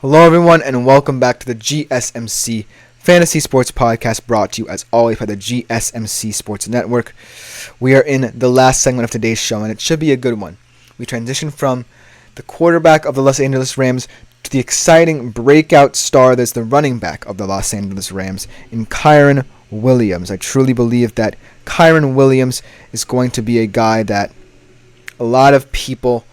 Hello, everyone, and welcome back to the GSMC Fantasy Sports Podcast, brought to you, as always, by the GSMC Sports Network. We are in the last segment of today's show, and it should be a good one. We transition from the quarterback of the Los Angeles Rams to the exciting breakout star that's the running back of the Los Angeles Rams in Kyren Williams. I truly believe that Kyren Williams is going to be a guy that a lot of people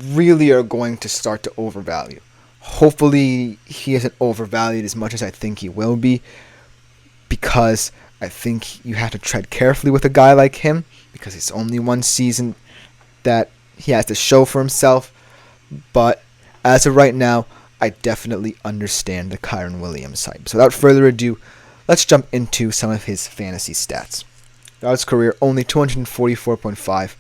really are going to start to overvalue. Hopefully he isn't overvalued as much as I think he will be, because I think you have to tread carefully with a guy like him, because it's only one season that he has to show for himself. But as of right now, I definitely understand the Kyren Williams hype. So without further ado, let's jump into some of his fantasy stats. Throughout his career, only 244.5.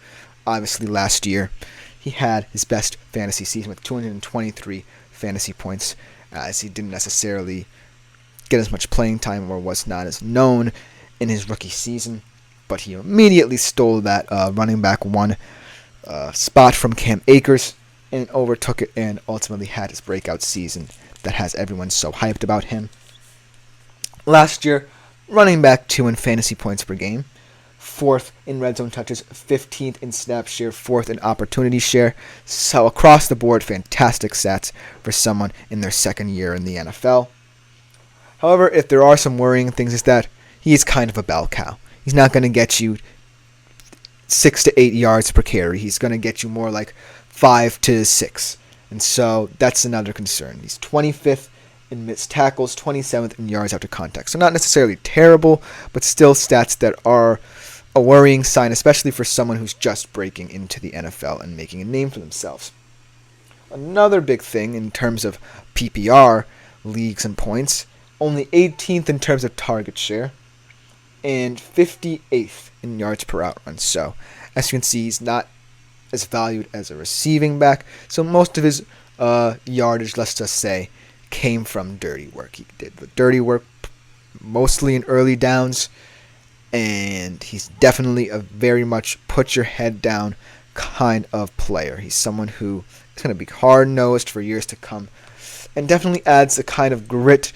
Obviously last year, he had his best fantasy season with 223 fantasy points, as he didn't necessarily get as much playing time or was not as known in his rookie season, but he immediately stole that running back one spot from Cam Akers and overtook it, and ultimately had his breakout season that has everyone so hyped about him. Last year, running back 2 in fantasy points per game, 4th in red zone touches, 15th in snap share, 4th in opportunity share. So across the board, fantastic stats for someone in their second year in the NFL. However, if there are some worrying things, is that he is kind of a bell cow. He's not going to get you 6 to 8 yards per carry. He's going to get you more like 5 to 6. And so that's another concern. He's 25th in missed tackles, 27th in yards after contact. So not necessarily terrible, but still stats that are a worrying sign, especially for someone who's just breaking into the NFL and making a name for themselves. Another big thing in terms of PPR leagues and points, only 18th in terms of target share and 58th in yards per out run. So as you can see, he's not as valued as a receiving back. So most of his yardage, let's just say, came from dirty work. He did the dirty work mostly in early downs, and he's definitely a very much put your head down kind of player. He's someone who is going to be hard-nosed for years to come, and definitely adds a kind of grit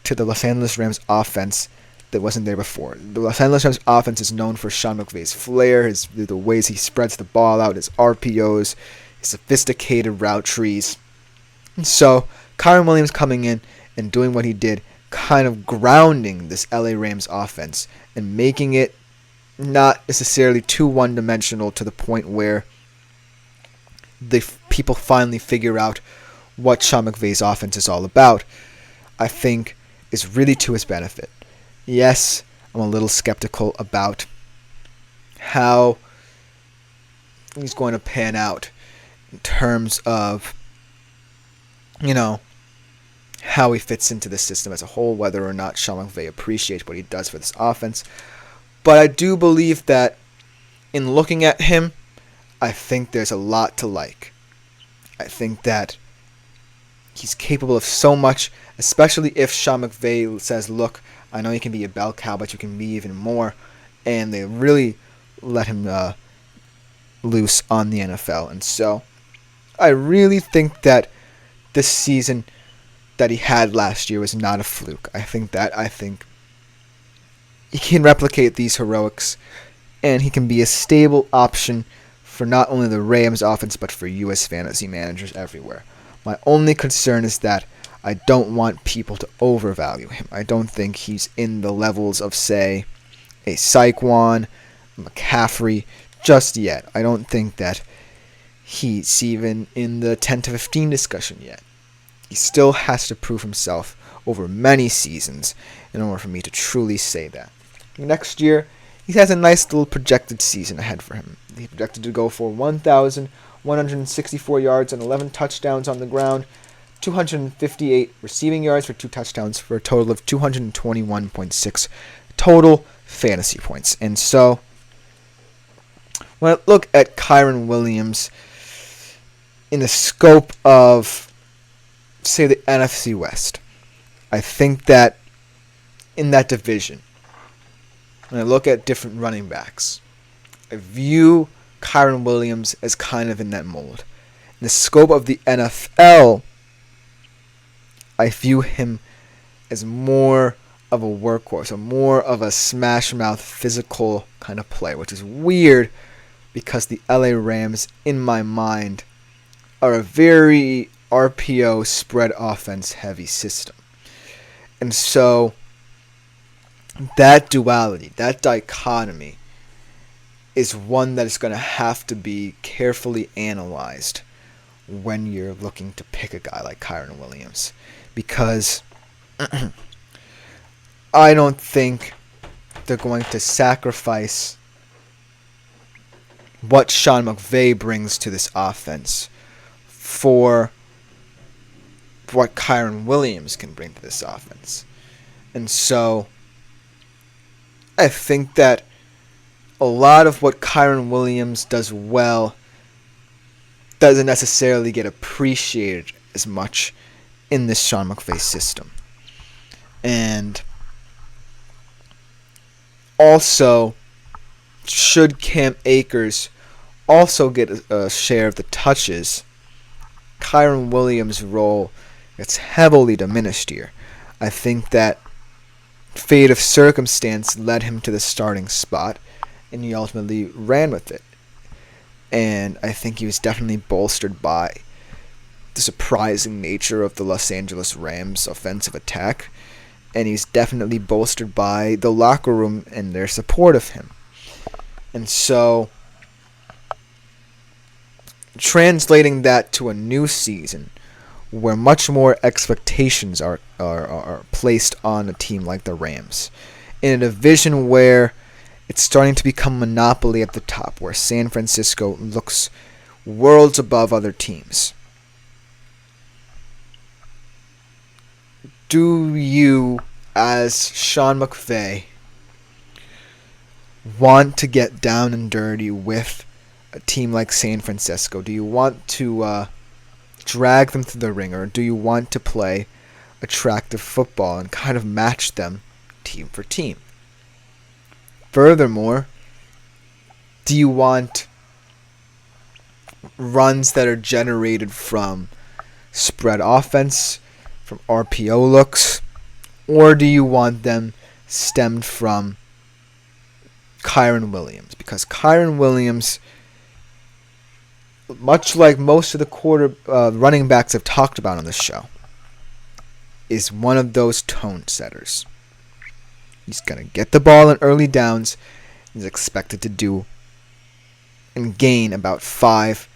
to the Los Angeles Rams offense that wasn't there before. The Los Angeles Rams offense is known for Sean McVay's flair, the ways he spreads the ball out, his RPOs, his sophisticated route trees. And so Kyren Williams coming in and doing what he did, kind of grounding this LA Rams offense and making it not necessarily too one-dimensional to the point where the people finally figure out what Sean McVay's offense is all about, I think is really to his benefit. Yes, I'm a little skeptical about how he's going to pan out in terms of, how he fits into the system as a whole, whether or not Sean McVay appreciates what he does for this offense. But I do believe that in looking at him, I think there's a lot to like. I think that he's capable of so much, especially if Sean McVay says, look, I know you can be a bell cow, but you can be even more. And they really let him loose on the NFL. And so I really think that this season that he had last year was not a fluke. I think he can replicate these heroics, and he can be a stable option for not only the Rams offense, but for U.S. fantasy managers everywhere. My only concern is that I don't want people to overvalue him. I don't think he's in the levels of, say, a Saquon, McCaffrey just yet. I don't think that he's even in the 10 to 15 discussion yet. He still has to prove himself over many seasons in order for me to truly say that. Next year, he has a nice little projected season ahead for him. He's projected to go for 1,164 yards and 11 touchdowns on the ground, 258 receiving yards for 2 touchdowns, for a total of 221.6 total fantasy points. And so, when I look at Kyren Williams in the scope of, say, the NFC West, I think that in that division, when I look at different running backs, I view Kyren Williams as kind of in that mold. In the scope of the NFL, I view him as more of a workhorse, or more of a smash mouth physical kind of player, which is weird because the LA Rams, in my mind, are a very RPO spread offense heavy system. And so that duality, that dichotomy, is one that is going to have to be carefully analyzed when you're looking to pick a guy like Kyren Williams. Because I don't think they're going to sacrifice what Sean McVay brings to this offense for what Kyren Williams can bring to this offense. And so I think that a lot of what Kyren Williams does well doesn't necessarily get appreciated as much in this Sean McVay system. And also, should Cam Akers also get a share of the touches, Kyren Williams' role gets heavily diminished here. I think that fate of circumstance led him to the starting spot, and he ultimately ran with it. And I think he was definitely bolstered by the surprising nature of the Los Angeles Rams' offensive attack, and he's definitely bolstered by the locker room and their support of him. And so, translating that to a new season, where much more expectations are placed on a team like the Rams, in a division where it's starting to become monopoly at the top, where San Francisco looks worlds above other teams. Do you, as Sean McVay, want to get down and dirty with a team like San Francisco? Do you want to drag them through the ringer? Or do you want to play attractive football and kind of match them team for team? Furthermore, do you want runs that are generated from spread offense, from RPO looks, or do you want them stemmed from Kyren Williams? Because Kyren Williams, much like most of the running backs I've talked about on this show, is one of those tone setters. He's going to get the ball in early downs. He's expected to do and gain about 5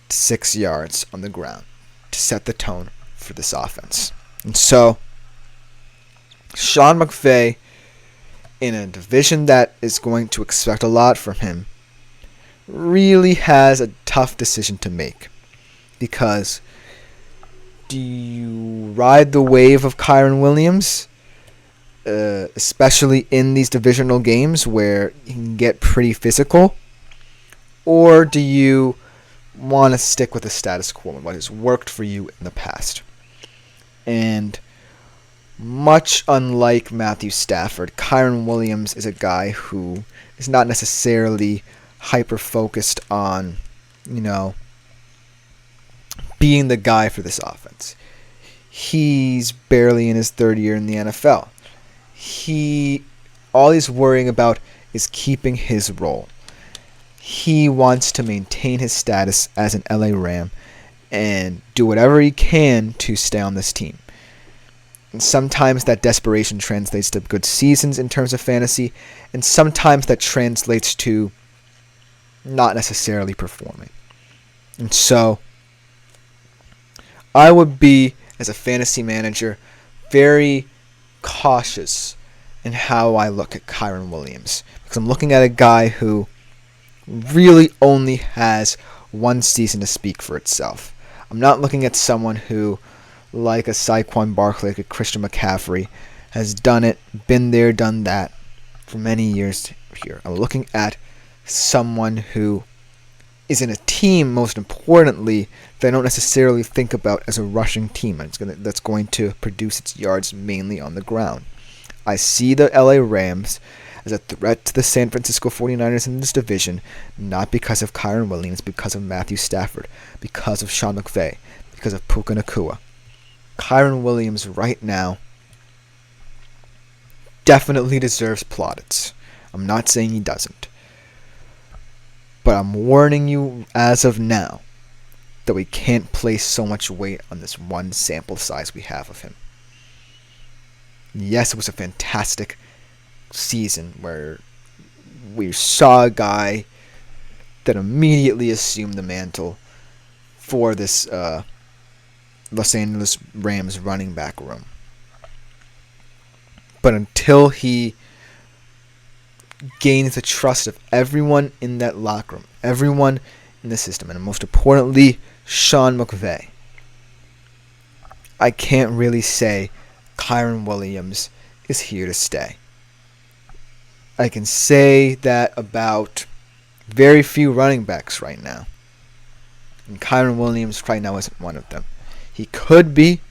to 6 yards on the ground to set the tone for this offense. And so, Sean McVay, in a division that is going to expect a lot from him, really has a tough decision to make. Because do you ride the wave of Kyren Williams, especially in these divisional games where he can get pretty physical, or do you want to stick with the status quo and what has worked for you in the past? And much unlike Matthew Stafford, Kyren Williams is a guy who is not necessarily hyper-focused on, being the guy for this offense. He's barely in his third year in the NFL. All he's worrying about is keeping his role. He wants to maintain his status as an LA Ram and do whatever he can to stay on this team. And sometimes that desperation translates to good seasons in terms of fantasy, and sometimes that translates to not necessarily performing. And so, I would be, as a fantasy manager, very cautious in how I look at Kyren Williams. Because I'm looking at a guy who really only has one season to speak for itself. I'm not looking at someone who, like a Saquon Barkley, like a Christian McCaffrey, has done it, been there, done that for many years here. I'm looking at someone who is in a team, most importantly, that I don't necessarily think about as a rushing team that's going to produce its yards mainly on the ground. I see the LA Rams as a threat to the San Francisco 49ers in this division, not because of Kyren Williams, because of Matthew Stafford, because of Sean McVay, because of Puka Nacua. Kyren Williams right now definitely deserves plaudits. I'm not saying he doesn't. But I'm warning you as of now that we can't place so much weight on this one sample size we have of him. Yes, it was a fantastic season where we saw a guy that immediately assumed the mantle for this Los Angeles Rams running back room. But until he gains the trust of everyone in that locker room, everyone in the system, and most importantly, Sean McVay, I can't really say Kyren Williams is here to stay. I can say that about very few running backs right now. And Kyren Williams right now isn't one of them. He could be.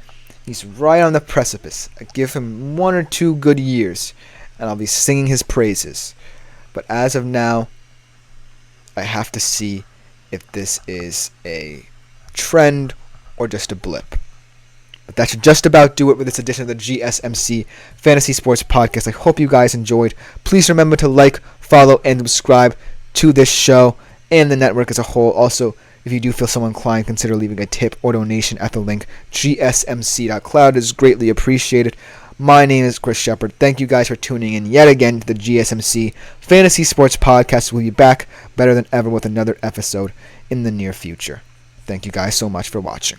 He's right on the precipice. I give him 1 or 2 good years, and I'll be singing his praises. But as of now, I have to see if this is a trend or just a blip. But that should just about do it with this edition of the GSMC Fantasy Sports Podcast. I hope you guys enjoyed. Please remember to like, follow, and subscribe to this show and the network as a whole. Also, if you do feel so inclined, consider leaving a tip or donation at the link gsmc.cloud. It is greatly appreciated. My name is Chris Shepard. Thank you guys for tuning in yet again to the GSMC Fantasy Sports Podcast. We'll be back better than ever with another episode in the near future. Thank you guys so much for watching.